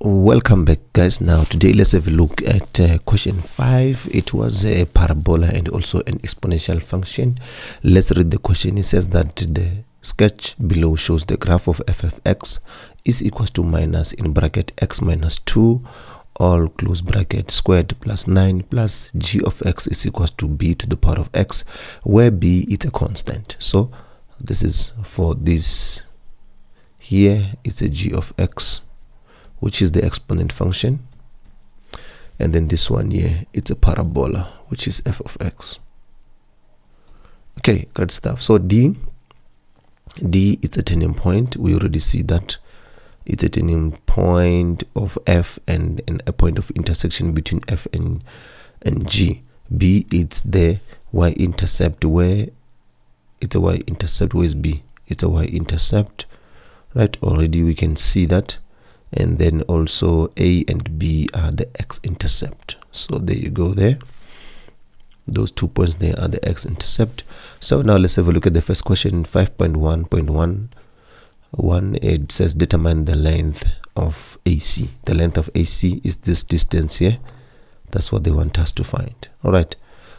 Welcome back, guys. Now today let's have a look at question 5. It was a parabola and also an exponential function. Let's read the question. It says that the sketch below shows the graph of f of x is equals to minus in bracket x minus 2 all close bracket squared plus 9 plus g of x is equals to b to the power of x, where b is a constant. So this is for this here, it's a g of x, which is the exponent function, and then this one here, it's a parabola, which is f of x. Okay, great stuff. So d it's a turning point. We already see that it's a turning point of f and a point of intersection between f and g. B, it's the y-intercept, where it's a y-intercept. Where is b? It's a y-intercept, right? Already we can see that. And then also a and b are the x-intercept. So there you go there. Those 2 points there are the x-intercept. So now let's have a look at the first question, 5.1.11. It says determine the length of AC. The length of AC is this distance here. That's what they want us to find. All right.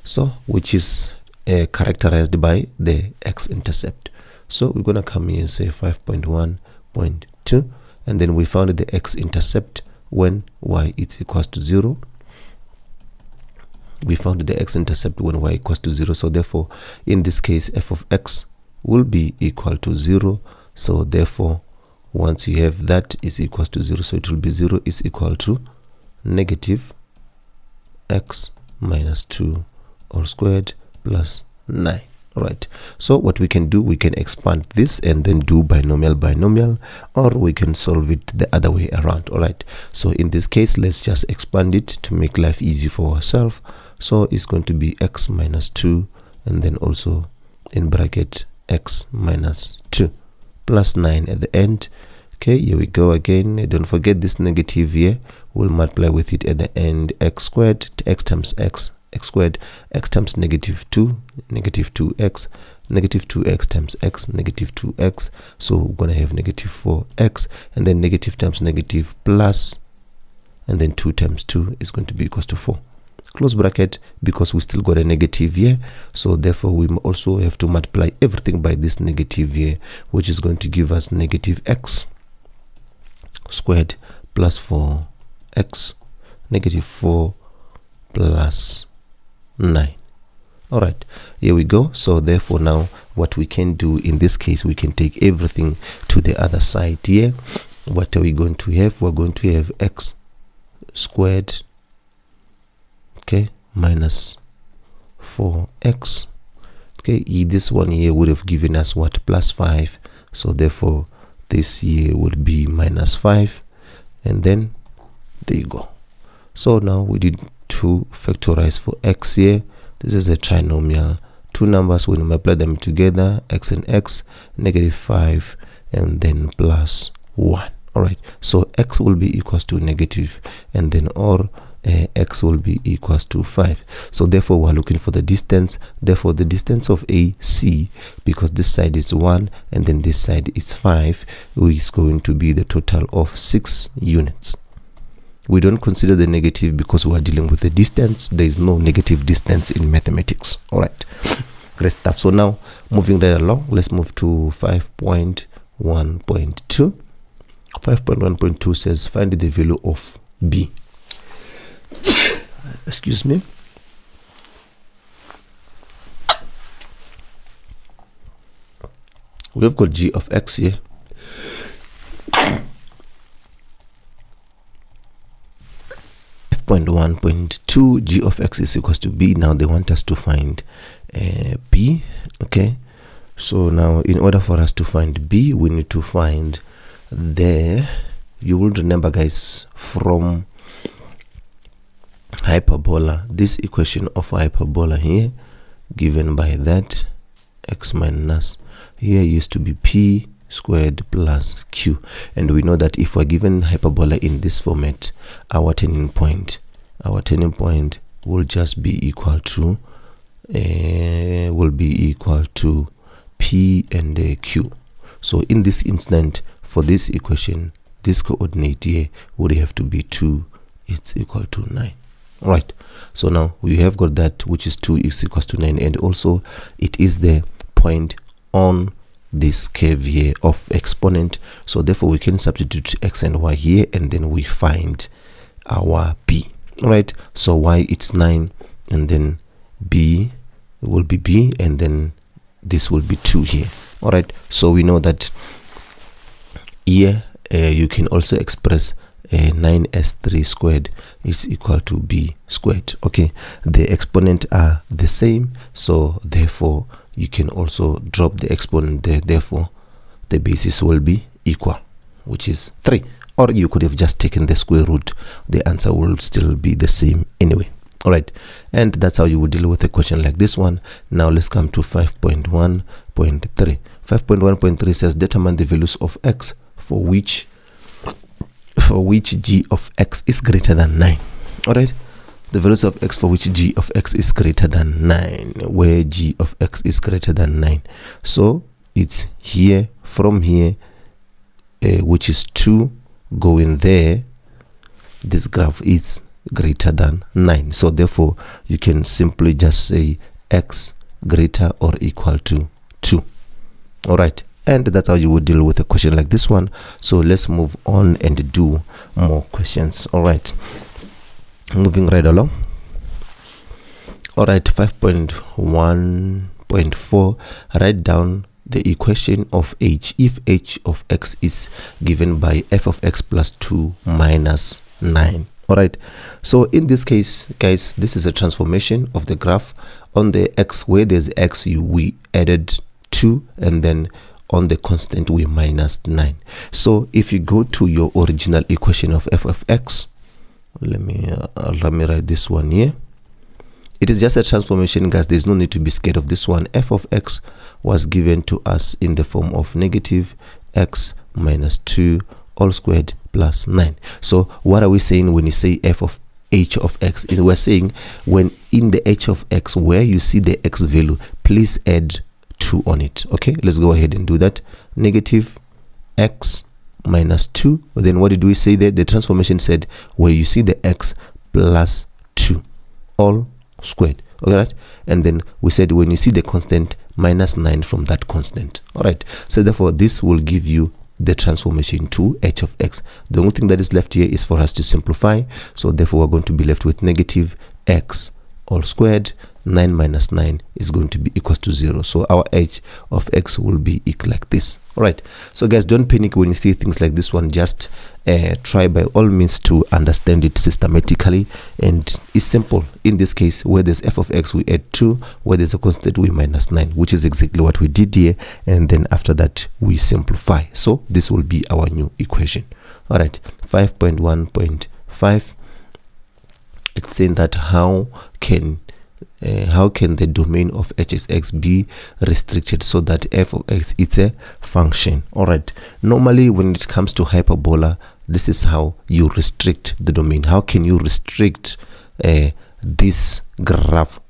So which is characterized by the x-intercept. So we're going to come here and say 5.1.2. And then we found the x-intercept when y is equals to 0. We found the x-intercept when y equals to 0. So therefore, in this case, f of x will be equal to 0. So therefore, once you have that is equals to 0, so it will be 0 is equal to negative x minus 2 all squared plus 9. Right, so what we can do, we can expand this and then do binomial, or we can solve it the other way around. All right, so in this case, let's just expand it to make life easy for ourselves. So it's going to be x minus 2 and then also in bracket x minus 2 plus 9 at the end. Okay, here we go again. Don't forget this negative here. We'll multiply with it at the end. X squared, x times x squared, x times negative 2, negative 2x, negative 2x times x, negative 2x. So we're going to have negative 4x, and then negative times negative plus, and then 2 times 2 is going to be equals to 4. Close bracket, because we still got a negative here. So therefore, we also have to multiply everything by this negative here, which is going to give us negative x squared plus 4x, negative 4 plus 9. All right, here we go. So therefore, now what we can do in this case, we can take everything to the other side here. What are we going to have? We're going to have x squared, okay, minus 4x. Okay, this one here would have given us what? Plus 5. So therefore, this here would be minus 5, and then there you go. So now we did to factorize for x here. This is a trinomial. Two numbers, when we multiply them together, x and x, negative 5 and then plus 1. All right, so x will be equals to negative, and then or x will be equals to 5. So therefore, we're looking for the distance. Therefore, the distance of AC, because this side is 1 and then this side is 5, is going to be the total of 6 units. We don't consider the negative because we are dealing with the distance. There is no negative distance in mathematics. All right, great stuff. So now moving right along, let's move to 5.1.2. 5.1.2 says find the value of b. Excuse me. We have got g of x here. 5.1.2 g of x is equals to b. Now they want us to find b. Okay, so now in order for us to find b, we need to find you will remember, guys, from hyperbola, this equation of hyperbola here given by that x minus here used to be p squared plus q, and we know that if we're given hyperbola in this format, our turning point will just be equal to p and q. So in this instant, for this equation, this coordinate here would have to be 2, it's equal to 9. All right, so now we have got that, which is 2 is equals to 9, and also it is the point on this curve here of exponent. So therefore we can substitute x and y here, and then we find our b. All right, so y it's 9, and then b will be b, and then this will be 2 here. All right, so we know that here you can also express 9 as 3 squared is equal to b squared. Okay, the exponent are the same, so therefore you can also drop the exponent there, therefore the basis will be equal, which is 3. Or you could have just taken the square root, the answer will still be the same anyway. All right, and that's how you would deal with a question like this one. Now let's come to 5.1.3. 5.1.3 says determine the values of x for which g of x is greater than 9. All right, the values of x for which g of x is greater than 9, where g of x is greater than 9. So it's here, from here, which is 2, going there, this graph is greater than 9. So therefore you can simply just say x greater or equal to 2. All right, and that's how you would deal with a question like this one. So let's move on and do more questions. All right, moving right along. All right, 5.1.4, write down the equation of h if h of x is given by f of x plus 2 minus 9. All right, so in this case, guys, this is a transformation of the graph. On the x, where there's x, we added 2, and then on the constant we minus 9. So if you go to your original equation of f of x, let me write this one here. It is just a transformation, guys. There's no need to be scared of this one. F of x was given to us in the form of negative x minus 2 all squared plus 9. So what are we saying when you say f of h of x? Is we're saying when in the h of x, where you see the x value, please add 2 on it. Okay, let's go ahead and do that. Negative x minus 2. Then what did we say there? The transformation said where you see the x plus 2 all squared. All right, and then we said when you see the constant, minus 9 from that constant. All right, so therefore this will give you the transformation to h of x. The only thing that is left here is for us to simplify, so therefore we're going to be left with negative x all squared. 9 minus 9 is going to be equals to 0. So our h of x will be equal like this. All right, so guys, don't panic when you see things like this one. Just try by all means to understand it systematically, and it's simple. In this case, where there's f of x, we add 2, where there's a constant, we minus 9, which is exactly what we did here. And then after that we simplify, so this will be our new equation. All right, 5.1.5, it's saying that how can the domain of h(x) be restricted so that f of x is a function. All right, normally when it comes to hyperbola, this is how you restrict the domain. How can you restrict this graph,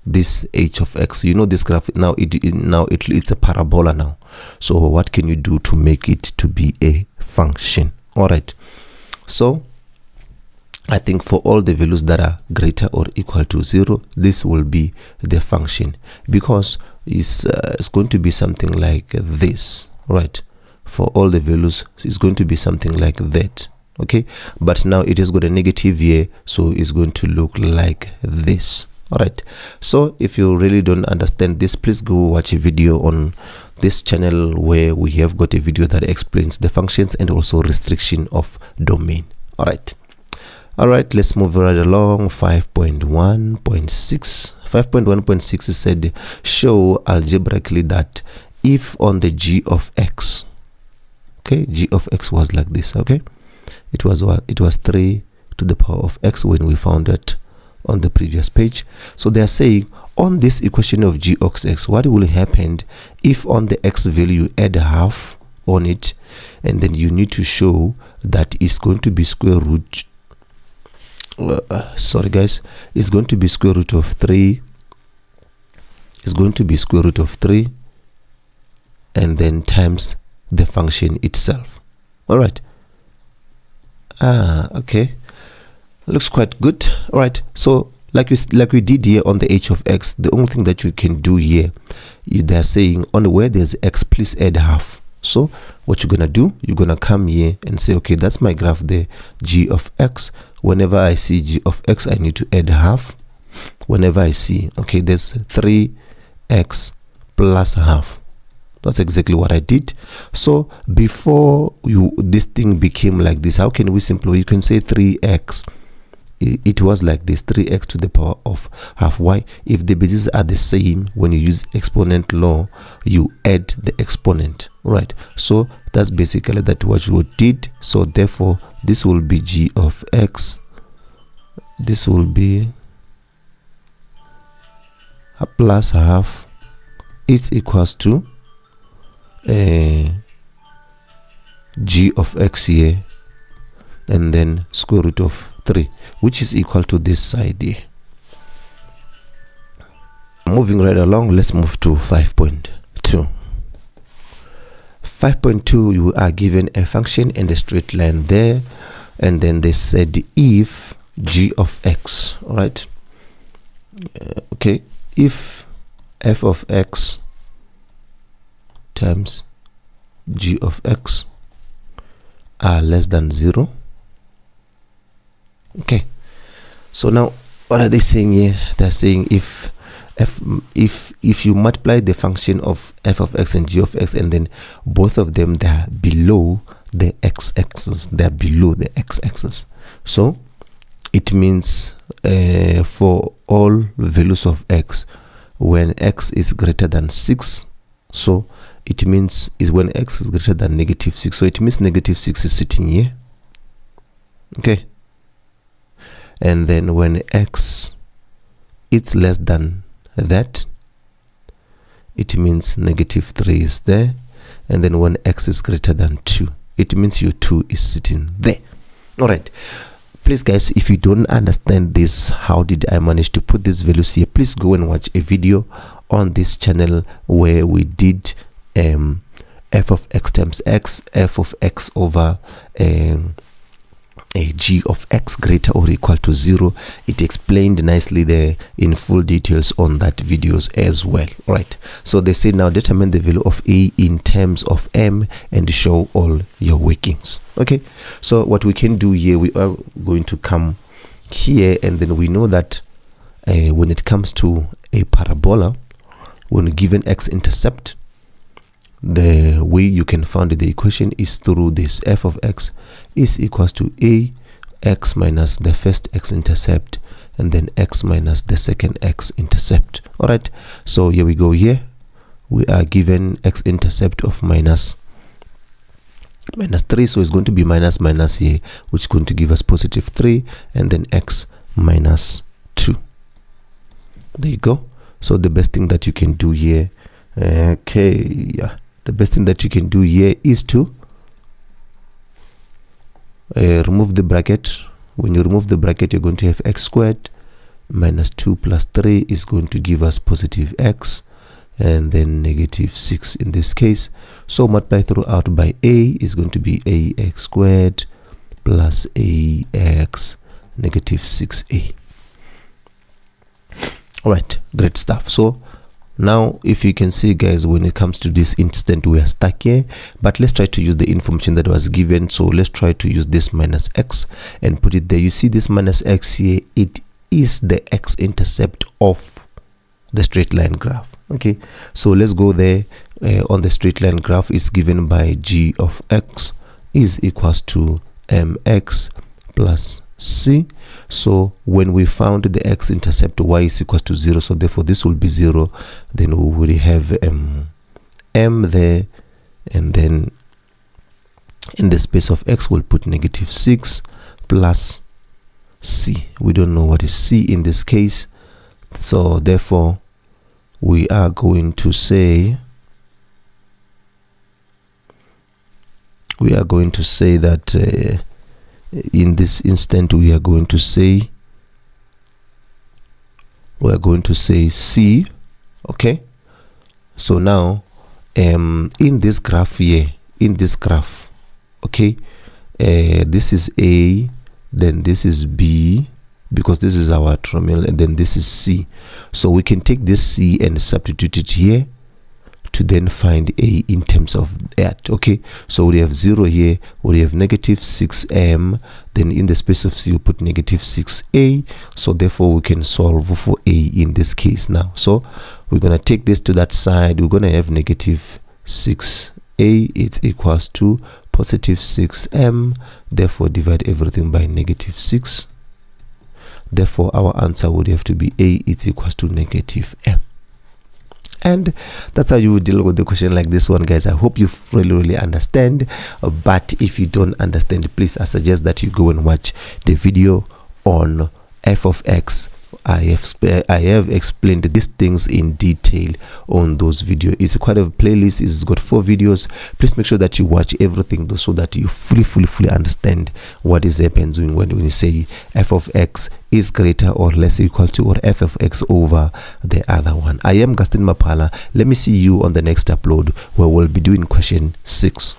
this h of x? You know, this graph now it's a parabola now. So what can you do to make it to be a function? All right, so I think for all the values that are greater or equal to 0, this will be the function, because it's going to be something like this, right? For all the values, it's going to be something like that. Okay, but now it has got a negative here, so it's going to look like this. All right, so if you really don't understand this, please go watch a video on this channel where we have got a video that explains the functions and also restriction of domain. All right. All right, let's move right along. 5.1.6. 5.1.6 said show algebraically that if on the g of x, okay, g of x was like this. Okay, it was what? It was 3 to the power of x when we found it on the previous page. So they are saying on this equation of g of x, what will happen if on the x value you add half on it, and then you need to show that it's going to be square root. Sorry guys, it's going to be square root of 3. It's going to be square root of 3 and then times the function itself. All right, Okay, looks quite good. All right, so like we did here on the h of x, the only thing that you can do here, they're saying on where there's x, please add half. So what you're gonna do, you're gonna come here and say, okay, that's my graph there, g of x. Whenever I see g of x, I need to add half. Whenever I see, okay, there's 3x plus half. That's exactly what I did. So before this thing became like this, how can we simplify? You can say 3x. It was like this, 3x to the power of half. Why? If the bases are the same, when you use exponent law, you add the exponent, right? So that's basically what you did. So therefore, this will be g of x. This will be a plus half. It's equals to g of x here, and then square root of 3, which is equal to this side here. Moving right along, let's move to 5.2. 5.2, you are given a function and a straight line there, and then they said if g of x, all right? Okay, if f of x times g of x are less than 0. Okay, so now what are they saying here? They're saying if you multiply the function of f of x and g of x, and then both of them, they're below the x-axis, they're below the x-axis. So it means for all values of x, when x is greater than 6, so it means is when x is greater than -6. So it means -6 is sitting here. Okay, and then when x it's less than that, it means -3 is there. And then when x is greater than 2, it means your 2 is sitting there. All right, please guys, if you don't understand this, how did I manage to put these values here, please go and watch a video on this channel where we did f of x times x, f of x over a g of x greater or equal to 0. It explained nicely there in full details on that videos as well. All right, so they say now determine the value of a in terms of m and show all your workings. Okay, so what we can do here, we are going to come here, and then we know that when it comes to a parabola, when given x-intercept, the way you can find the equation is through this f of x is equals to a x minus the first x-intercept, and then x minus the second x-intercept. All right, so here we go. Here we are given x-intercept of minus 3, so it's going to be minus here, which is going to give us positive 3, and then x minus 2. There you go. So the best thing that you can do here, okay, yeah, the best thing that you can do here is to remove the bracket. When you remove the bracket, you're going to have x squared minus 2 plus 3 is going to give us positive x, and then -6 in this case. So multiply throughout by a is going to be ax squared plus ax -6a. All right, great stuff. So now if you can see guys, when it comes to this instant, we are stuck here, but let's try to use the information that was given. So let's try to use this minus x and put it there. You see this minus x here, it is the x-intercept of the straight line graph. Okay, so let's go there. On the straight line graph is given by g of x is equals to mx plus c. So when we found the x-intercept, y is equals to 0, so therefore this will be 0. Then we will have m there, and then in the space of x we'll put -6 plus c. We don't know what is c in this case, so therefore we are going to say that in this instant we are going to say c. Okay, so now in this graph here, okay, this is A, then this is B, because this is our trinomial, and then this is C. So we can take this C and substitute it here to then find A in terms of that. Okay, so we have 0 here, we have negative 6m, then in the space of C you put negative 6a. So therefore we can solve for A in this case now. So we're going to take this to that side. We're going to have negative 6a, it's equals to positive 6m. Therefore divide everything by negative 6. Therefore our answer would have to be A is equals to negative m. And that's how you would deal with the question like this one, guys. I hope you really understand, but if you don't understand, please, I suggest that you go and watch the video on f of x. I have explained these things in detail on those videos. It's quite a playlist. It's got 4 videos. Please make sure that you watch everything though, so that you fully understand what is happening when you say f of x is greater or less equal to, or f of x over the other one. I am Gaston Mapala. Let me see you on the next upload, where we'll be doing question 6.